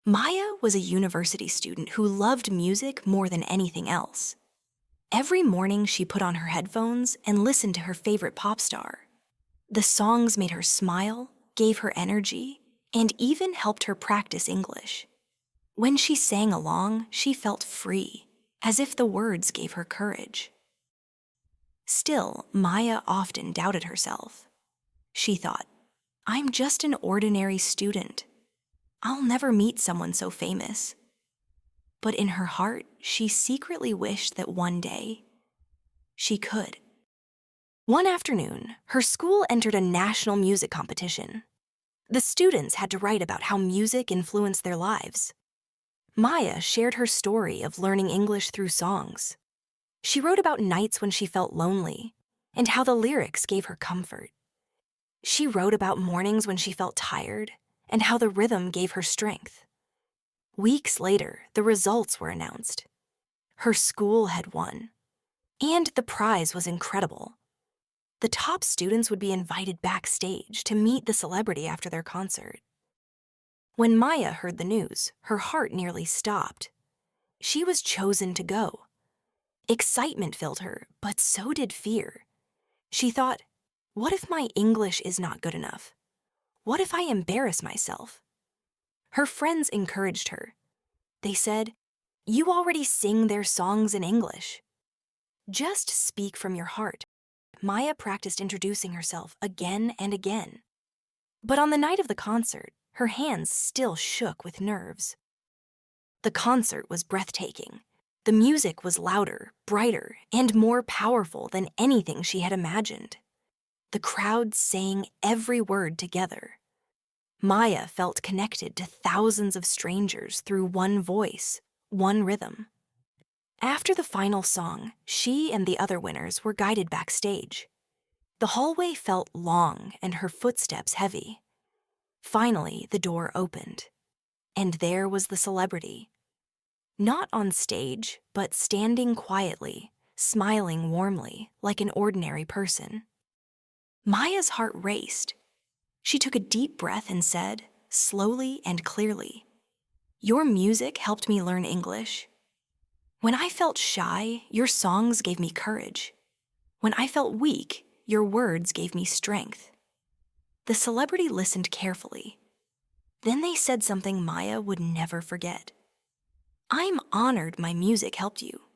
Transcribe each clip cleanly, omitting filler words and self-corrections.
Maya was a university student who loved music more than anything else. Every morning, she put on her headphones and listened to her favorite pop star. The songs made her smile, gave her energy, and even helped her practice English. When she sang along, she felt free, as if the words gave her courage. Still, Maya often doubted herself. She thought, "I'm just an ordinary student. I'll never meet someone so famous." But in her heart, she secretly wished that one day she could. One afternoon, her school entered a national music competition. The students had to write about how music influenced their lives. Maya shared her story of learning English through songs. She wrote about nights when she felt lonely and how the lyrics gave her comfort. She wrote about mornings when she felt tired and how the rhythm gave her strength. Weeks later, the results were announced. Her school had won, and the prize was incredible. The top students would be invited backstage to meet the celebrity after their concert. When Maya heard the news, her heart nearly stopped. She was chosen to go. Excitement filled her, but so did fear. She thought, what if my English is not good enough? What if I embarrass myself? Her friends encouraged her. They said, "You already sing their songs in English. Just speak from your heart." Maya practiced introducing herself again and again. But on the night of the concert, her hands still shook with nerves. The concert was breathtaking. The music was louder, brighter, and more powerful than anything she had imagined. The crowd sang every word together. Maya felt connected to thousands of strangers through one voice, one rhythm. After the final song, she and the other winners were guided backstage. The hallway felt long and her footsteps heavy. Finally, the door opened, and there was the celebrity. Not on stage, but standing quietly, smiling warmly, like an ordinary person. Maya's heart raced. She took a deep breath and said, slowly and clearly, "Your music helped me learn English. When I felt shy, your songs gave me courage. When I felt weak, your words gave me strength." The celebrity listened carefully. Then they said something Maya would never forget. "I'm honored my music helped you.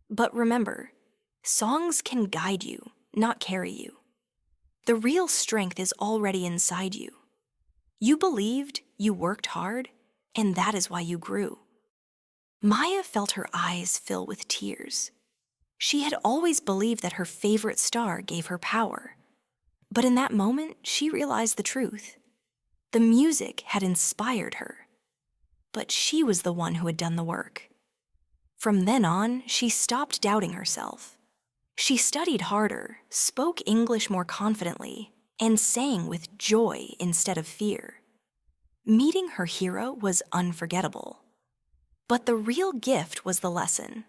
But remember, songs can guide you, not carry you. The real strength is already inside you. You believed, you worked hard, and that is why you grew." Maya felt her eyes fill with tears. She had always believed that her favorite star gave her power. But in that moment, she realized the truth. The music had inspired her, but she was the one who had done the work. From then on, she stopped doubting herself. She studied harder, spoke English more confidently, and sang with joy instead of fear. Meeting her hero was unforgettable. But the real gift was the lesson.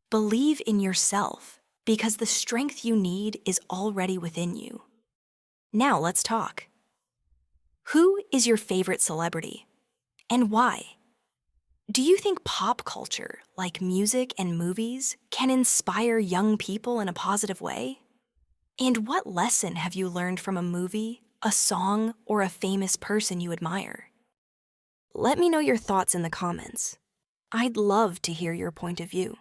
Believe in yourself, because the strength you need is already within you. Now let's talk. Who is your favorite celebrity, and why? Do you think pop culture, like music and movies, can inspire young people in a positive way? And what lesson have you learned from a movie, a song, or a famous person you admire? Let me know your thoughts in the comments. I'd love to hear your point of view.